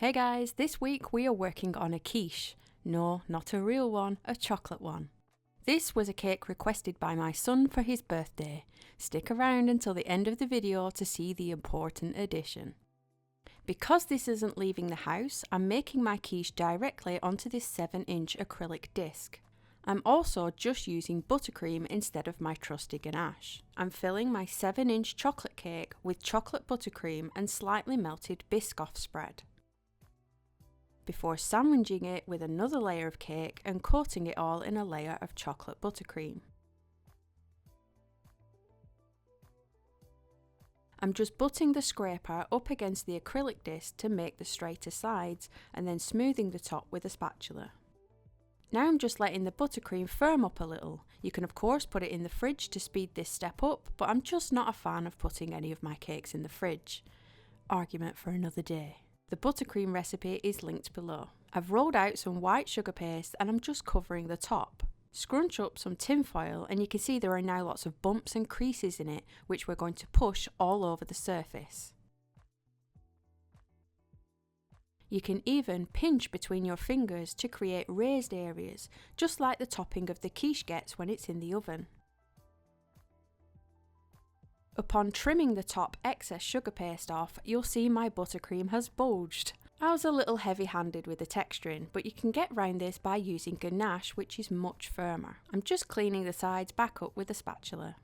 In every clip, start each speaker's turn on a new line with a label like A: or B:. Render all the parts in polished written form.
A: Hey guys, this week we are working on a quiche. No, not a real one, a chocolate one. This was a cake requested by my son for his birthday. Stick around until the end of the video to see the important addition. Because this isn't leaving the house, I'm making my quiche directly onto this 7-inch acrylic disc. I'm also just using buttercream instead of my trusty ganache. I'm filling my 7-inch chocolate cake with chocolate buttercream and slightly melted Biscoff spread, before sandwiching it with another layer of cake and coating it all in a layer of chocolate buttercream. I'm just butting the scraper up against the acrylic disc to make the straighter sides and then smoothing the top with a spatula. Now I'm just letting the buttercream firm up a little. You can of course put it in the fridge to speed this step up, but I'm just not a fan of putting any of my cakes in the fridge. Argument for another day. The buttercream recipe is linked below. I've rolled out some white sugar paste and I'm just covering the top. Scrunch up some tin foil and you can see there are now lots of bumps and creases in it, which we're going to push all over the surface. You can even pinch between your fingers to create raised areas, just like the topping of the quiche gets when it's in the oven. Upon trimming the top excess sugar paste off, you'll see my buttercream has bulged. I was a little heavy-handed with the texturing, but you can get round this by using ganache, which is much firmer. I'm just cleaning the sides back up with a spatula.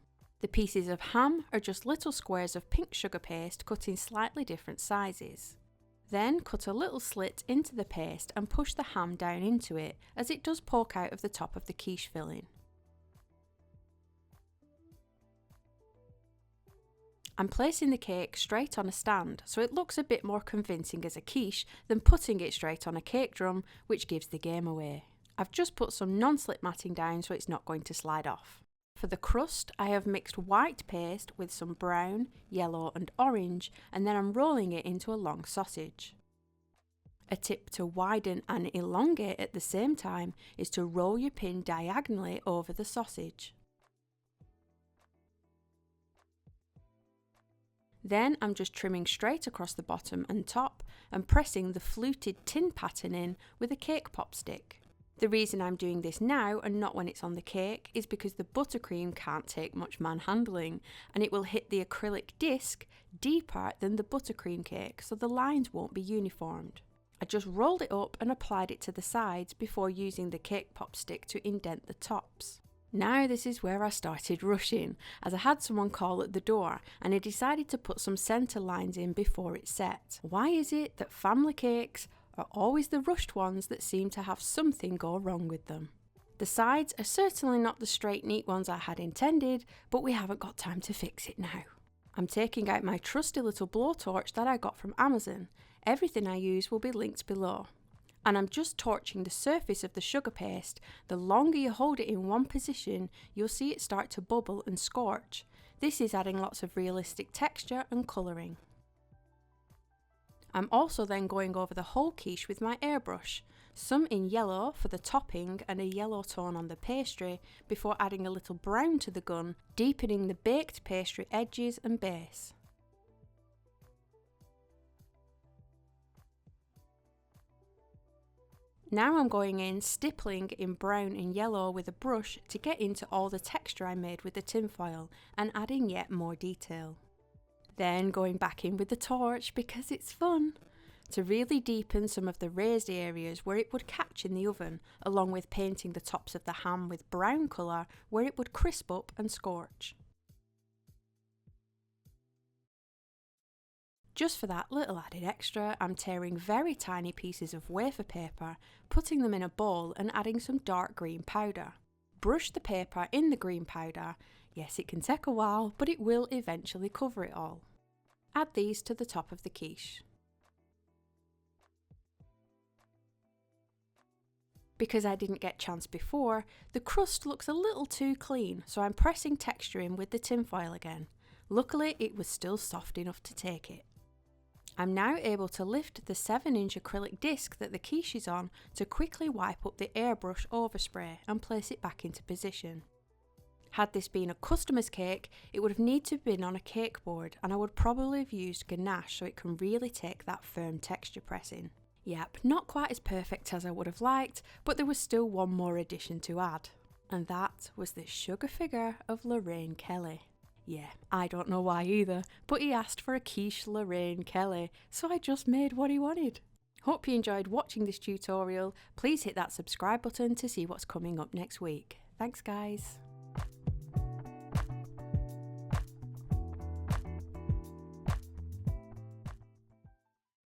A: The pieces of ham are just little squares of pink sugar paste cut in slightly different sizes. Then cut a little slit into the paste and push the ham down into it, as it does poke out of the top of the quiche filling. I'm placing the cake straight on a stand, so it looks a bit more convincing as a quiche than putting it straight on a cake drum, which gives the game away. I've just put some non-slip matting down so it's not going to slide off. For the crust, I have mixed white paste with some brown, yellow and orange, and then I'm rolling it into a long sausage. A tip to widen and elongate at the same time is to roll your pin diagonally over the sausage. Then I'm just trimming straight across the bottom and top and pressing the fluted tin pattern in with a cake pop stick. The reason I'm doing this now and not when it's on the cake is because the buttercream can't take much manhandling and it will hit the acrylic disc deeper than the buttercream cake, so the lines won't be uniformed. I just rolled it up and applied it to the sides before using the cake pop stick to indent the tops. Now this is where I started rushing, as I had someone call at the door and I decided to put some centre lines in before it set. Why is it that family cakes are always the rushed ones that seem to have something go wrong with them? The sides are certainly not the straight neat ones I had intended, but we haven't got time to fix it now. I'm taking out my trusty little blowtorch that I got from Amazon. Everything I use will be linked below. And I'm just torching the surface of the sugar paste. The longer you hold it in one position, you'll see it start to bubble and scorch. This is adding lots of realistic texture and colouring. I'm also then going over the whole quiche with my airbrush, some in yellow for the topping and a yellow tone on the pastry, before adding a little brown to the gun, deepening the baked pastry edges and base. Now I'm going in stippling in brown and yellow with a brush to get into all the texture I made with the tinfoil and adding yet more detail. Then going back in with the torch because it's fun, to really deepen some of the raised areas where it would catch in the oven, along with painting the tops of the ham with brown colour where it would crisp up and scorch. Just for that little added extra, I'm tearing very tiny pieces of wafer paper, putting them in a bowl and adding some dark green powder. Brush the paper in the green powder. Yes, it can take a while, but it will eventually cover it all. Add these to the top of the quiche. Because I didn't get chance before, the crust looks a little too clean, so I'm pressing texture in with the tinfoil again. Luckily, it was still soft enough to take it. I'm now able to lift the 7-inch acrylic disc that the quiche is on to quickly wipe up the airbrush overspray and place it back into position. Had this been a customer's cake, it would have needed to have been on a cake board and I would probably have used ganache so it can really take that firm texture pressing. Yep, not quite as perfect as I would have liked, but there was still one more addition to add. And that was this sugar figure of Lorraine Kelly. Yeah, I don't know why either, but he asked for a Quiche Lorraine Kelly, so I just made what he wanted. Hope you enjoyed watching this tutorial. Please hit that subscribe button to see what's coming up next week. Thanks guys.